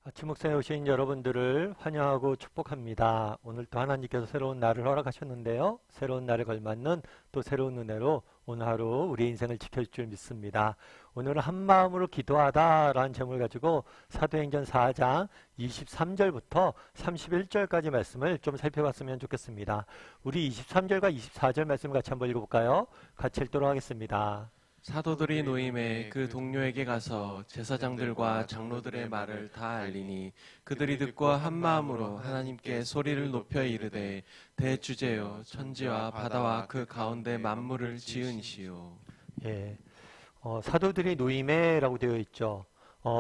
아침 목상에 오신 여러분들을 환영하고 축복합니다. 오늘 또 하나님께서 새로운 날을 허락하셨는데요. 새로운 날에 걸맞는 또 새로운 은혜로 오늘 하루 우리 인생을 지켜줄 줄 믿습니다. 오늘은 한마음으로 기도하다라는 제목을 가지고 사도행전 4장 23절부터 31절까지 말씀을 좀 살펴봤으면 좋겠습니다. 우리 23절과 24절 말씀을 같이 한번 읽어볼까요? 같이 읽도록 하겠습니다. 사도들이 노임에 그 동료에게 가서 제사장들과 장로들의 말을 다 알리니 그들이 듣고 한 마음으로 하나님께 소리를 높여 이르되 대주제여 천지와 바다와 그 가운데 만물을 지으시오. 예, 사도들이 노임에라고 되어 있죠.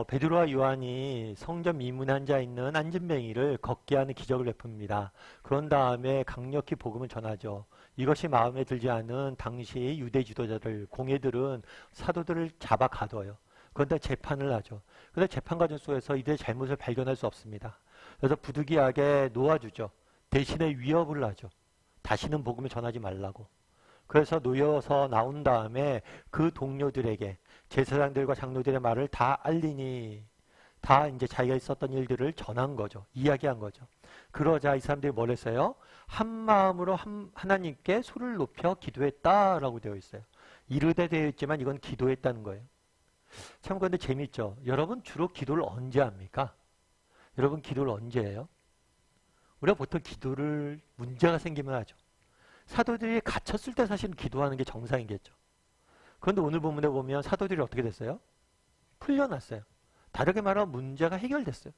베드로와 요한이 성전 미문에 앉아 있는 안진뱅이를 걷게 하는 기적을 베풉니다. 그런 다음에 강력히 복음을 전하죠. 이것이 마음에 들지 않은 당시 유대 지도자들, 공회들은 사도들을 잡아 가둬요. 그런데 재판을 하죠. 그런데 재판 과정 속에서 이들의 잘못을 발견할 수 없습니다. 그래서 부득이하게 놓아주죠. 대신에 위협을 하죠. 다시는 복음을 전하지 말라고. 그래서 놓여서 나온 다음에 그 동료들에게 제사장들과 장로들의 말을 다 알리니 다 이제 자기가 있었던 일들을 전한 거죠. 이야기한 거죠. 그러자 이 사람들이 뭘 했어요? 한 마음으로 하나님께 소리를 높여 기도했다라고 되어 있어요. 이르되 되어 있지만 이건 기도했다는 거예요. 참 그런데 재밌죠. 여러분 주로 기도를 언제 합니까? 여러분 기도를 언제 해요? 우리가 보통 기도를 문제가 생기면 하죠. 사도들이 갇혔을 때 사실은 기도하는 게 정상이겠죠. 그런데 오늘 본문에 보면 사도들이 어떻게 됐어요? 풀려났어요. 다르게 말하면 문제가 해결됐어요.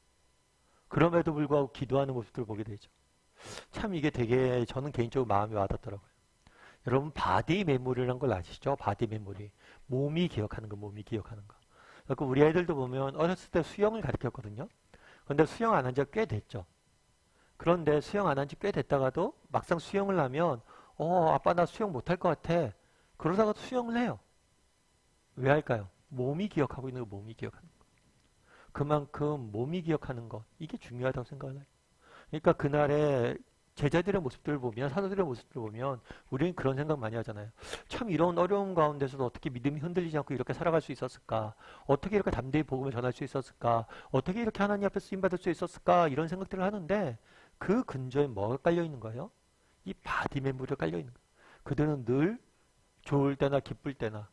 그럼에도 불구하고 기도하는 모습들을 보게 되죠. 참 이게 되게 저는 개인적으로 마음이 와닿더라고요. 여러분 바디 메모리라는 걸 아시죠? 바디 메모리. 몸이 기억하는 거, 몸이 기억하는 거. 그러니까 우리 애들도 보면 어렸을 때 수영을 가르쳤거든요. 그런데 수영 안 한 지가 꽤 됐죠. 그런데 수영 안 한 지 꽤 됐다가도 막상 수영을 하면 아빠 나 수영 못할 것 같아. 그러다가도 수영을 해요. 왜 할까요? 몸이 기억하고 있는 거, 몸이 기억하는 거. 그만큼 몸이 기억하는 것, 이게 중요하다고 생각을 해요. 그러니까 그날의 제자들의 모습들을 보면, 사도들의 모습들을 보면 우리는 그런 생각 많이 하잖아요. 참 이런 어려운 가운데서도 어떻게 믿음이 흔들리지 않고 이렇게 살아갈 수 있었을까? 어떻게 이렇게 담대히 복음을 전할 수 있었을까? 어떻게 이렇게 하나님 앞에 쓰임받을 수 있었을까? 이런 생각들을 하는데 그 근저에 뭐가 깔려 있는 거예요? 이 바디 메모리가 깔려 있는 거예요. 그들은 늘 좋을 때나 기쁠 때나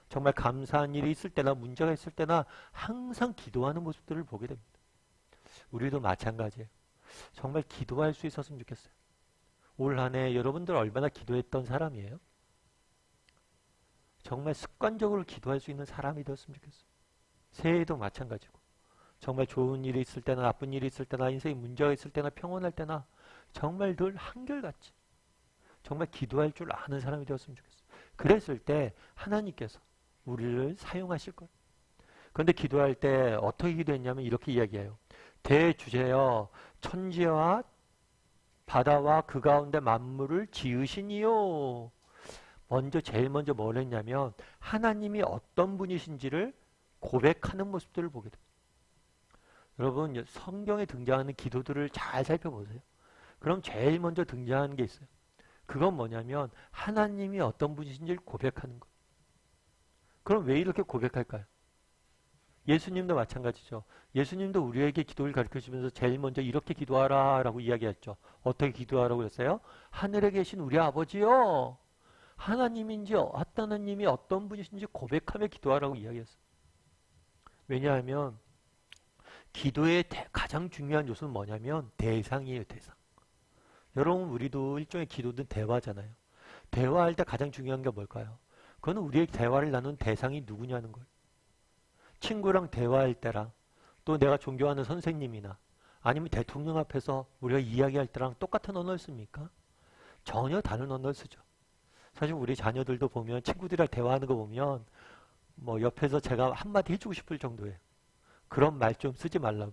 정말 감사한 일이 있을 때나 문제가 있을 때나 항상 기도하는 모습들을 보게 됩니다. 우리도 마찬가지예요. 정말 기도할 수 있었으면 좋겠어요. 올 한 해 여러분들 얼마나 기도했던 사람이에요? 정말 습관적으로 기도할 수 있는 사람이 되었으면 좋겠어요. 새해에도 마찬가지고 정말 좋은 일이 있을 때나 나쁜 일이 있을 때나 인생에 문제가 있을 때나 평온할 때나 정말 늘 한결같이 정말 기도할 줄 아는 사람이 되었으면 좋겠어요. 그랬을 때 하나님께서 우리를 사용하실 거예요. 그런데 기도할 때 어떻게 기도했냐면 이렇게 이야기해요. 대주제여 천지와 바다와 그 가운데 만물을 지으시니요. 제일 먼저 뭘 했냐면 하나님이 어떤 분이신지를 고백하는 모습들을 보게 돼요. 여러분 성경에 등장하는 기도들을 잘 살펴보세요. 그럼 제일 먼저 등장하는 게 있어요. 그건 뭐냐면 하나님이 어떤 분이신지를 고백하는 것. 그럼 왜 이렇게 고백할까요? 예수님도 마찬가지죠. 예수님도 우리에게 기도를 가르쳐주면서 제일 먼저 이렇게 기도하라 라고 이야기했죠. 어떻게 기도하라고 했어요? 하늘에 계신 우리 아버지요. 하나님인지 어떤 하나님이 어떤 분이신지 고백하며 기도하라고 이야기했어요. 왜냐하면 기도의 가장 중요한 요소는 뭐냐면 대상이에요. 대상. 여러분 우리도 일종의 기도든 대화잖아요. 대화할 때 가장 중요한 게 뭘까요? 그건 우리의 대화를 나눈 대상이 누구냐는 거예요. 친구랑 대화할 때랑 또 내가 존경하는 선생님이나 아니면 대통령 앞에서 우리가 이야기할 때랑 똑같은 언어를 씁니까? 전혀 다른 언어를 쓰죠. 사실 우리 자녀들도 보면 친구들이랑 대화하는 거 보면 뭐 옆에서 제가 한마디 해주고 싶을 정도예요. 그런 말 좀 쓰지 말라고.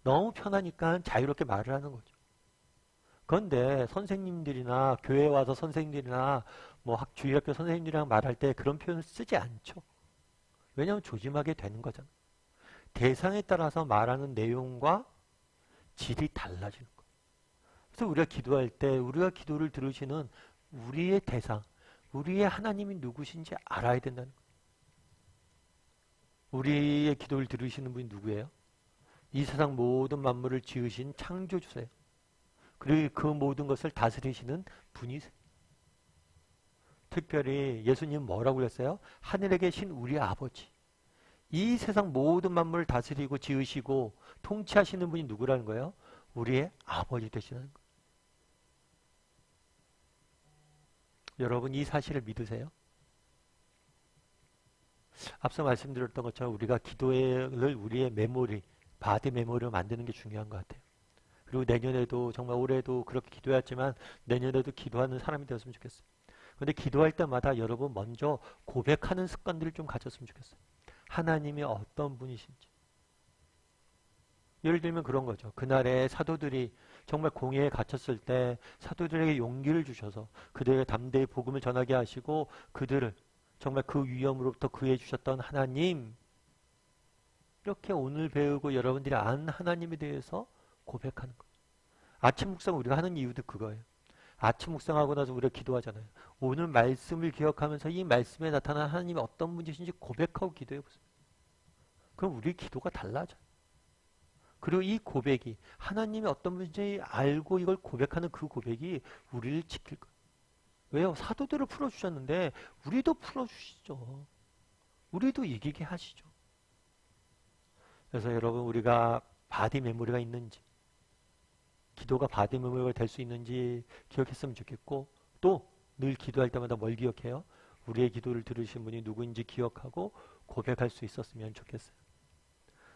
너무 편하니까 자유롭게 말을 하는 거죠. 그런데 선생님들이나 교회 와서 선생님들이나 뭐 주일학교 선생님들이랑 말할 때 그런 표현을 쓰지 않죠. 왜냐하면 조심하게 되는 거잖아요. 대상에 따라서 말하는 내용과 질이 달라지는 거예요. 그래서 우리가 기도할 때 우리가 기도를 들으시는 우리의 대상, 우리의 하나님이 누구신지 알아야 된다는 거예요. 우리의 기도를 들으시는 분이 누구예요? 이 세상 모든 만물을 지으신 창조주세요. 그리고 그 모든 것을 다스리시는 분이세요. 특별히 예수님 뭐라고 그랬어요? 하늘에 계신 우리 아버지. 이 세상 모든 만물을 다스리고 지으시고 통치하시는 분이 누구라는 거예요? 우리의 아버지 되시는 거예요. 여러분 이 사실을 믿으세요? 앞서 말씀드렸던 것처럼 우리가 기도를 우리의 메모리, 바디 메모리로 만드는 게 중요한 것 같아요. 그리고 내년에도 정말 올해도 그렇게 기도했지만 내년에도 기도하는 사람이 되었으면 좋겠어요. 그런데 기도할 때마다 여러분 먼저 고백하는 습관들을 좀 가졌으면 좋겠어요. 하나님이 어떤 분이신지. 예를 들면 그런 거죠. 그날에 사도들이 정말 공회에 갇혔을 때 사도들에게 용기를 주셔서 그들에게 담대히 복음을 전하게 하시고 그들을 정말 그 위험으로부터 구해 주셨던 하나님, 이렇게 오늘 배우고 여러분들이 아는 하나님에 대해서 고백하는 거예요. 아침 묵상 우리가 하는 이유도 그거예요. 아침 묵상하고 나서 우리가 기도하잖아요. 오늘 말씀을 기억하면서 이 말씀에 나타난 하나님이 어떤 분이신지 고백하고 기도해 보세요. 그럼 우리 기도가 달라져요. 그리고 이 고백이 하나님이 어떤 분인지 알고 이걸 고백하는 그 고백이 우리를 지킬 거예요. 왜요? 사도들을 풀어주셨는데 우리도 풀어주시죠. 우리도 이기게 하시죠. 그래서 여러분 우리가 바디 메모리가 있는지, 기도가 바디 메모리가 될 수 있는지 기억했으면 좋겠고, 또 늘 기도할 때마다 뭘 기억해요? 우리의 기도를 들으신 분이 누구인지 기억하고 고백할 수 있었으면 좋겠어요.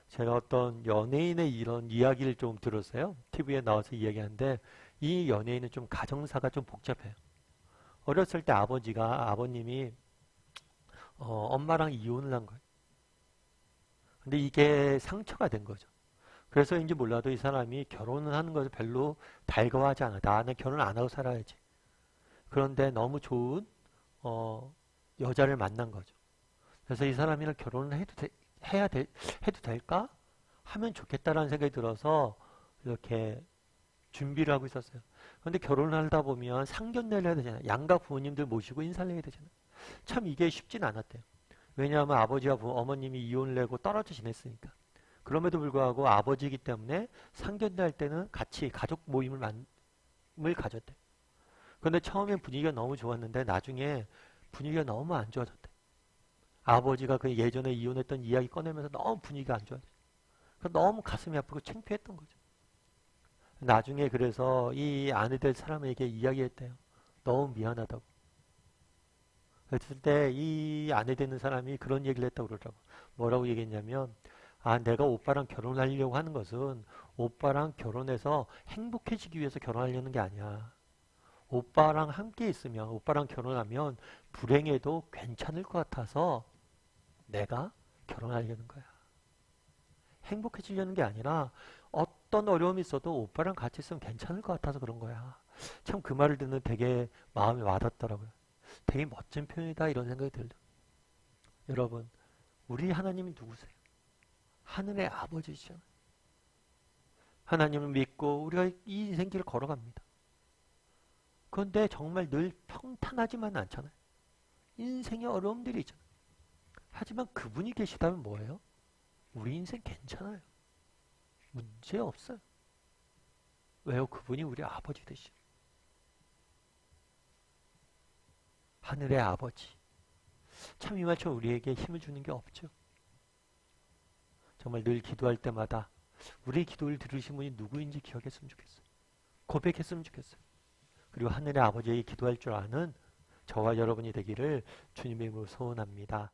제가 어떤 연예인의 이런 이야기를 좀 들었어요. TV에 나와서 이야기하는데 이 연예인은 좀 가정사가 좀 복잡해요. 어렸을 때 아버님이 엄마랑 이혼을 한 거예요. 근데 이게 상처가 된 거죠. 그래서인지 몰라도 이 사람이 결혼을 하는 것을 별로 달가워하지 않아. 나는 결혼 안 하고 살아야지. 그런데 너무 좋은 여자를 만난 거죠. 그래서 이 사람이랑 결혼을 해도 될까? 하면 좋겠다라는 생각이 들어서 이렇게 준비를 하고 있었어요. 그런데 결혼을 하다 보면 상견례를 해야 되잖아요. 양가 부모님들 모시고 인사를 해야 되잖아요. 참 이게 쉽진 않았대요. 왜냐하면 아버지와 어머님이 이혼을 내고 떨어져 지냈으니까. 그럼에도 불구하고 아버지이기 때문에 상견례 할 때는 같이 가족 모임을 가졌대요. 그런데 처음엔 분위기가 너무 좋았는데 나중에 분위기가 너무 안 좋아졌대. 아버지가 그 예전에 이혼했던 이야기 꺼내면서 너무 분위기가 안 좋아져. 너무 가슴이 아프고 창피했던 거죠. 나중에 그래서 이 아내 될 사람에게 이야기했대요. 너무 미안하다고. 그랬을 때 이 아내 되는 사람이 그런 얘기를 했다고 그러더라고. 뭐라고 얘기했냐면, 내가 오빠랑 결혼하려고 하는 것은 오빠랑 결혼해서 행복해지기 위해서 결혼하려는 게 아니야. 오빠랑 함께 있으면, 오빠랑 결혼하면 불행해도 괜찮을 것 같아서 내가 결혼하려는 거야. 행복해지려는 게 아니라 어떤 어려움이 있어도 오빠랑 같이 있으면 괜찮을 것 같아서 그런 거야. 참 그 말을 듣는 되게 마음이 와닿더라고요. 되게 멋진 표현이다 이런 생각이 들죠. 여러분, 우리 하나님이 누구세요? 하늘의 아버지시잖아요. 하나님을 믿고 우리가 이 인생길을 걸어갑니다. 그런데 정말 늘 평탄하지만 않잖아요. 인생에 어려움들이 있잖아요. 하지만 그분이 계시다면 뭐예요? 우리 인생 괜찮아요. 문제 없어요. 왜요? 그분이 우리 아버지 되시죠. 하늘의 아버지. 참 이 말처럼 우리에게 힘을 주는 게 없죠. 정말 늘 기도할 때마다 우리 기도를 들으신 분이 누구인지 기억했으면 좋겠어요. 고백했으면 좋겠어요. 그리고 하늘의 아버지에게 기도할 줄 아는 저와 여러분이 되기를 주님의 이름으로 소원합니다.